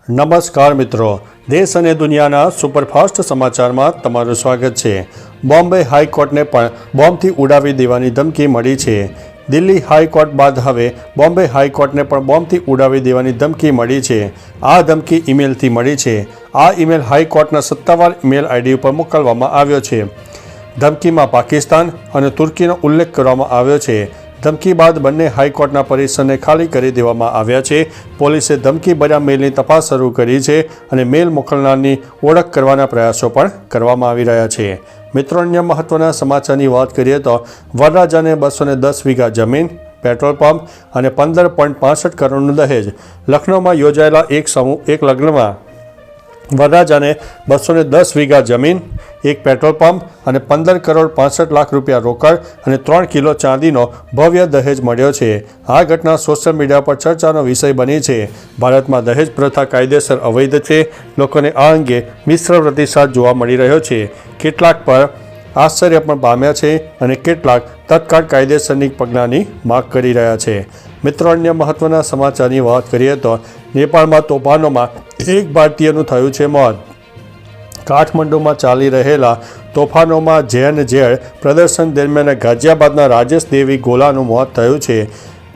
નમસ્કાર મિત્રો, દેશ અને દુનિયાના સુપરફાસ્ટ સમાચારમાં તમારું સ્વાગત છે। બોમ્બે હાઈકોર્ટને પણ બોમ્બથી ઉડાવી દેવાની ધમકી મળી છે। દિલ્હી હાઈકોર્ટ બાદ હવે બોમ્બે હાઈકોર્ટને પણ બોમ્બથી ઉડાવી દેવાની ધમકી મળી છે। આ ધમકી ઈમેલથી મળી છે। આ ઈમેલ હાઈકોર્ટના સત્તાવાર ઈમેલ આઈડી ઉપર મોકલવામાં આવ્યો છે। ધમકીમાં પાકિસ્તાન અને તુર્કીનો ઉલ્લેખ કરવામાં આવ્યો છે। ધમકી બાદ બંને હાઈકોર્ટના પરિસરને ખાલી કરી દેવામાં આવ્યા છે। પોલીસે ધમકીભર્યા મેલની તપાસ શરૂ કરી છે અને મેલ મોકલનારની ઓળખ કરવાના પ્રયાસો પણ કરવામાં આવી રહ્યા છે। મિત્રો, અન્ય મહત્વના સમાચારની વાત કરીએ તો વરરાજાને 210 વીઘા જમીન, પેટ્રોલ પંપ અને 15.65 કરોડનું દહેજ। લખનૌમાં યોજાયેલા એક લગ્નમાં વરરાજાને 210 વીઘા જમીન, એક પેટ્રોલ પંપ અને 15 કરોડ 65 લાખ રૂપિયા રોકડ અને 3 કિલો ચાંદીનો ભવ્ય દહેજ મળ્યો છે। આ ઘટના સોશિયલ મીડિયા પર ચર્ચાનો વિષય બની છે। ભારતમાં દહેજ પ્રથા કાયદેસર અવૈધ છે। લોકોને આ અંગે મિશ્ર પ્રતિસાદ જોવા મળી રહ્યો છે। કેટલાક પર આશ્ચર્ય પણ પામ્યા છે અને કેટલાક તત્કાળ કાયદેસરની પગલાંની માંગ કરી રહ્યા છે। મિત્રો, અન્ય મહત્વના સમાચારની વાત કરીએ તો નેપાળમાં તોફાનોમાં એક ભારતીયનું થયું છે મોત। કાઠમંડુમાં ચાલી રહેલા તોફાનોમાં જેએનઝેડ પ્રદર્શન દરમિયાન ગાઝિયાબાદના રાજેશ દેવી ગોલાનું મોત થયું છે।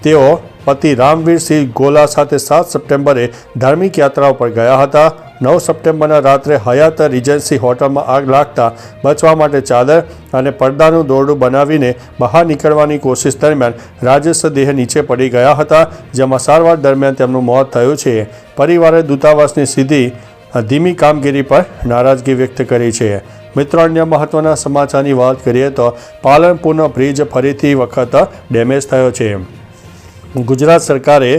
તેઓ પતિ રામવીરસિંહ ગોલા સાથે 7 સપ્ટેમ્બરે ધાર્મિક યાત્રા પર ગયા હતા। 9 સપ્ટેમ્બરના રાત્રે હયાત રીજન્સી હોટલમાં આગ લાગતા બચવા માટે ચાદર અને પડદાનું દોરડું બનાવીને બહાર નીકળવાની કોશિશ દરમિયાન રાજેશ દેહ નીચે પડી ગયા હતા, જેમાં સારવાર દરમિયાન તેમનું મોત થયું છે। પરિવારે દૂતાવાસની ધીમી કામગીરી પર નારાજગી વ્યક્ત કરી છે। મિત્રો, અન્ય મહત્વના સમાચારની વાત કરીએ તો પાલનપુરનો બ્રિજ ફરીથી વખત ડેમેજ થયો છે। ગુજરાત સરકારે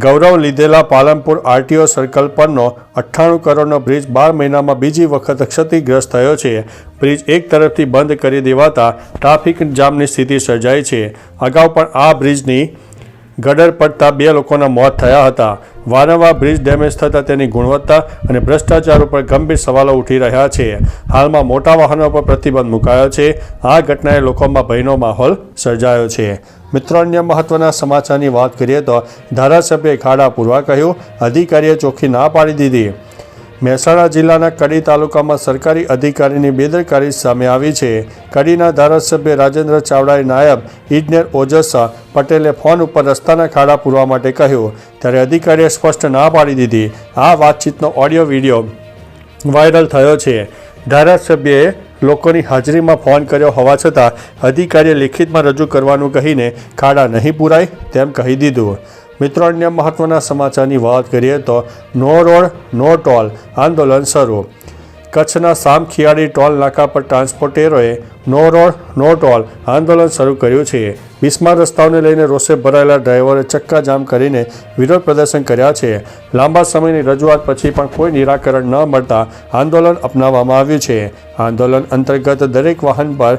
ગૌરવ લીધેલા પાલનપુર આરટીઓ સર્કલ પરનો 98 કરોડનો બ્રિજ 12 મહિનામાં બીજી વખત ક્ષતિગ્રસ્ત થયો છે। બ્રિજ એક તરફથી બંધ કરી દેવાતા ટ્રાફિક જામની સ્થિતિ સર્જાઈ છે। અગાઉ પણ આ બ્રિજની ગડર પડતા 2 લોકોના મોત થયા હતા। વારંવાર બ્રિજ ડેમેજ થતાં તેની ગુણવત્તા અને ભ્રષ્ટાચાર ઉપર ગંભીર સવાલો ઉઠી રહ્યા છે। હાલમાં મોટા વાહનો પર પ્રતિબંધ મુકાયો છે। આ ઘટનાએ લોકોમાં ભયનો માહોલ સર્જાયો છે। મિત્રો, અન્ય મહત્વના સમાચારની વાત કરીએ તો ધારાસભ્યએ ખાડા પૂરવા કહ્યું, અધિકારીએ ચોખ્ખી ના પાડી દીધી। મહેસાણા જિલ્લાના કડી તાલુકામાં સરકારી અધિકારીની બેદરકારી સામે આવી છે। કડીના ધારાસભ્ય રાજેન્દ્ર ચાવડાએ નાયબ ઇજનેર ઓજસ પટેલે ફોન ઉપર રસ્તાના ખાડા પૂરવા માટે કહ્યું, ત્યારે અધિકારીએ સ્પષ્ટ ના પાડી દીધી। આ વાતચીતનો ઓડિયો વિડીયો વાયરલ થયો છે। ધારાસભ્યએ લોકોની હાજરીમાં ફોન કર્યો હોવા છતાં અધિકારીએ લેખિતમાં રજૂ કરવાનું કહીને ખાડા નહીં પૂરાય તેમ કહી દીધું। મિત્રો, અન્ય મહત્વના સમાચારની વાત કરીએ તો નો રોડ નો ટોલ આંદોલન શરૂ। કચ્છના સામખિયાળી ટોલ નાકા પર ટ્રાન્સપોર્ટરોએ નો રોડ નો ટોલ આંદોલન શરૂ કર્યું છે। બિસ્માર રસ્તાઓને લઈને રોષે ભરાયેલા ડ્રાઈવરોએ ચક્કાજામ કરીને વિરોધ પ્રદર્શન કર્યા છે। લાંબા સમયની રજૂઆત પછી પણ કોઈ નિરાકરણ ન મળતા આંદોલન અપનાવવામાં આવ્યું છે। આંદોલન અંતર્ગત દરેક વાહન પર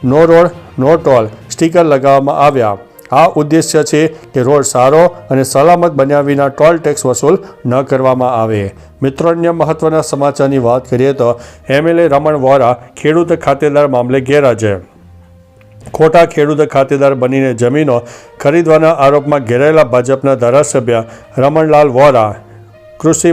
નો રોડ નો ટોલ સ્ટીકર લગાવવામાં આવ્યા। આ ઉદ્દેશ્ય છે કે રોડ સારો અને સલામત બન્યા વિના ટોલ ટેક્સ વસૂલ ન કરવામાં આવે। મિત્રો, અન્ય મહત્વના સમાચારની વાત કરીએ તો એમએલએ રમણ વોરા ખેડૂત ખાતેદાર મામલે ગેરહાજર। ખોટા ખેડૂત ખાતેદાર બનીને જમીનો ખરીદવાના આરોપમાં ઘેરાયેલા ભાજપના ધારાસભ્ય રમણલાલ વોરા કૃષિ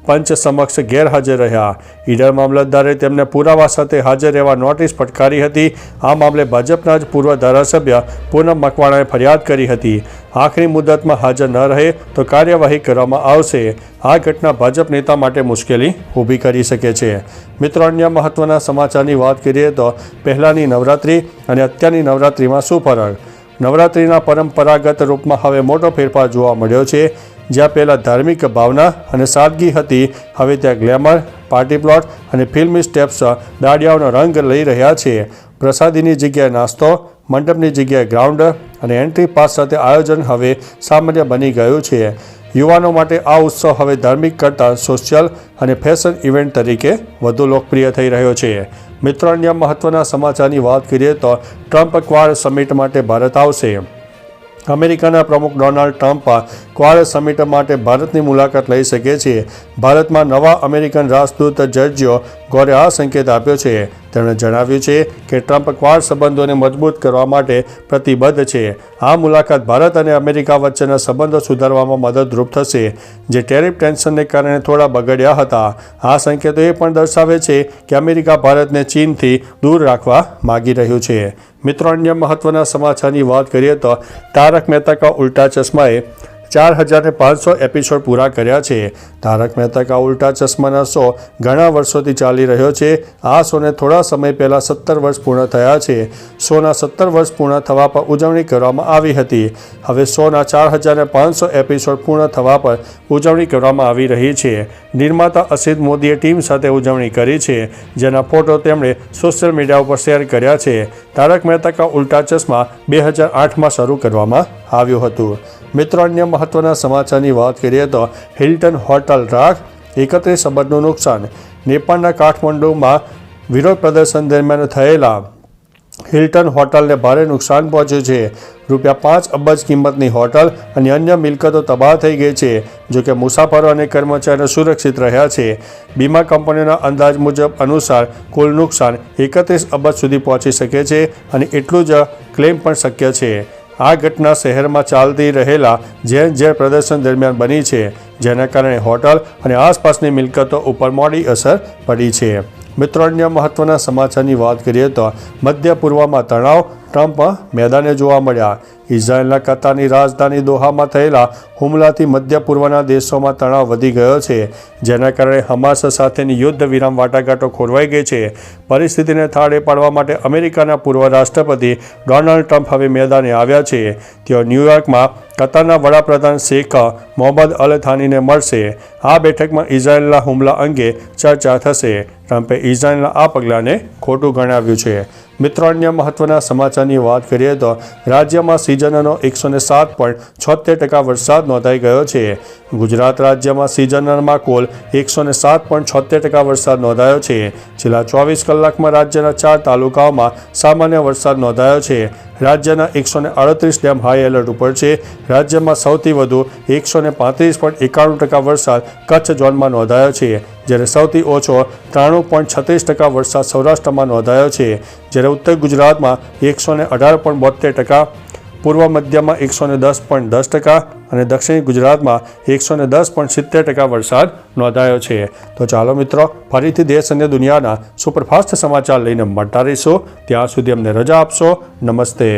પંચ સમક્ષ ગેરહાજર રહ્યા। ઈડર મામલતદારે તેમને પુરાવા સાથે હાજર રહેવા નોટિસ ફટકારી હતી। આ મામલે ભાજપના જ પૂર્વ ધારાસભ્ય પૂનમ મકવાણાએ ફરિયાદ કરી હતી। આખરી મુદતમાં હાજર ન રહે તો કાર્યવાહી કરવામાં આવશે। આ ઘટના ભાજપ નેતા માટે મુશ્કેલી ઊભી કરી શકે છે। મિત્રો, અન્ય મહત્વના સમાચારની વાત કરીએ તો પહેલાંની નવરાત્રિ અને અત્યારની નવરાત્રિમાં શું ફરક? નવરાત્રિના પરંપરાગત રૂપમાં હવે મોટો ફેરફાર જોવા મળ્યો છે। જ્યાં પહેલાં ધાર્મિક ભાવના અને સાદગી હતી, હવે ત્યાં ગ્લેમર, પાર્ટી પ્લોટ અને ફિલ્મી સ્ટેપ્સ દાડિયાઓનો રંગ લઈ રહ્યા છે। પ્રસાદીની જગ્યાએ નાસ્તો, મંડપની જગ્યાએ ગ્રાઉન્ડ અને એન્ટ્રી પાસ સાથે આયોજન હવે સામાન્ય બની ગયું છે। યુવાનો માટે આ ઉત્સવ હવે ધાર્મિક કરતાં સોશિયલ અને ફેશન ઇવેન્ટ તરીકે વધુ લોકપ્રિય થઈ રહ્યો છે। મિત્રો, અન્ય મહત્વના સમાચારની વાત કરીએ તો ટ્રમ્પ ક્વાડ સમિટ માટે ભારત આવશે। અમેરિકાના પ્રમુખ ડોનાલ્ડ ટ્રમ્પ ક્વાડ સમિટ માટે ભારતની મુલાકાત લઈ શકે છે। ભારતમાં નવા અમેરિકન રાજદૂત સર્જિયો ગોરે આ સંકેત આપ્યો છે. તેમણે જણાવ્યું છે કે ટ્રમ્પ ક્વાડ સંબંધોને મજબૂત કરવા માટે પ્રતિબદ્ધ છે. આ મુલાકાત ભારત અને અમેરિકા વચ્ચેના સંબંધો સુધારવામાં મદદરૂપ થશે, જે ટેરિફ ટેન્શનને કારણે થોડા બગડ્યા હતા. આ સંકેતો એ પણ દર્શાવે છે કે અમેરિકા ભારતને ચીનથી દૂર રાખવા માગી રહ્યું છે. મિત્રો, અન્ય મહત્વના સમાચારની વાત કરીએ તો તારક મહેતા કા ઉલ્ટા ચશ્માએ 4500 એપિસોડ પૂરા કર્યા છે. તારક મહેતા કા ઉલ્ટા ચશ્માના શો ઘણા વર્ષોથી ચાલી રહ્યો છે. આ શોને થોડા સમય પહેલાં 17 વર્ષ પૂર્ણ થયા છે. શોના 17 વર્ષ પૂર્ણ થવા પર ઉજવણી કરવામાં આવી હતી. હવે શોના 4500 એપિસોડ પૂર્ણ થવા પર ઉજવણી કરવામાં આવી રહી છે. નિર્માતા અસિત મોદીએ ટીમ સાથે ઉજવણી કરી છે, જેના ફોટો તેમણે સોશિયલ મીડિયા ઉપર શેર કર્યા છે. તારક મહેતા કા ઉલ્ટા ચશ્મા 2008માં શરૂ કરવામાં આવ્યું હતું. મિત્રો, અન્ય મહત્વના સમાચારની વાત કરીએ તો હિલ્ટન હોટલ રાખ 31 અબજનું નુકસાન. નેપાળના કાઠમંડુમાં વિરોધ પ્રદર્શન દરમિયાન થયેલા હિલ્ટન હોટલને ભારે નુકસાન પહોંચ્યું છે. ₹5 અબજ કિંમતની હોટલ અને અન્ય મિલકતો તબાહ થઈ ગઈ છે. જોકે મુસાફરો અને કર્મચારીઓ સુરક્ષિત રહ્યા છે. વીમા કંપનીના અંદાજ મુજબ અનુસાર કુલ નુકસાન 31 અબજ સુધી પહોંચી શકે છે અને એટલું જ ક્લેમ પણ શક્ય છે. આ ઘટના શહેરમાં ચાલતી રહેલા ઝેર પ્રદર્શન દરમિયાન બની છે, જેના કારણે હોટલ અને આસપાસની મિલકતો ઉપર મોડી અસર પડી છે. મિત્રો, અન્ય મહત્વના સમાચારની વાત કરીએ તો મધ્ય પૂર્વમાં તણાવ, ટ્રમ્પ મેદાને જોવા મળ્યા. ઇઝરાયેલના કતારની રાજધાની દોહામાં થયેલા હુમલાથી મધ્ય પૂર્વના દેશોમાં તણાવ વધી ગયો છે, જેના કારણે હમાસ સાથેની યુદ્ધ વિરામ વાટાઘાટો ખોરવાઈ ગઈ છે. પરિસ્થિતિને થાળે પાડવા માટે અમેરિકાના પૂર્વ રાષ્ટ્રપતિ ડોનાલ્ડ ટ્રમ્પ હવે મેદાને આવ્યા છે. તેઓ ન્યૂયોર્કમાં કતારના વડાપ્રધાન શેખ મોહમ્મદ અલ થાનીને મળશે. આ બેઠકમાં ઇઝરાયેલના હુમલા અંગે ચર્ચા થશે. ટ્રમ્પે ઇઝરાયેલના આ પગલાંને ખોટું ગણાવ્યું છે. મિત્રો, અન્ય મહત્વના સમાચારની વાત કરીએ તો રાજ્યમાં સિઝનનો 107.76% વરસાદ નોંધાઈ ગયો છે. ગુજરાત રાજ્યમાં સિઝનરમાં કુલ 107.76% વરસાદ નોંધાયો છે. છેલ્લા 24 કલાકમાં રાજ્યના 4 તાલુકાઓમાં સામાન્ય વરસાદ નોંધાયો છે. રાજ્યના 138 ડેમ હાઈ એલર્ટ ઉપર છે. રાજ્યમાં સૌથી વધુ 135.91% વરસાદ કચ્છ ઝોનમાં નોંધાયો છે, જ્યારે સૌથી ઓછો 93.36% વરસાદ સૌરાષ્ટ્રમાં નોંધાયો છે. જ્યારે ઉત્તર ગુજરાતમાં 118.72%, પૂર્વ મધ્યમાં 110.10% અને દક્ષિણ ગુજરાતમાં 110.70% વરસાદ નોંધાયો છે. તો ચાલો મિત્રો, ફરીથી દેશ અને દુનિયાના સુપરફાસ્ટ સમાચાર લઈને મળતા રહીશું. ત્યાં સુધી અમને રજા આપશો. નમસ્તે.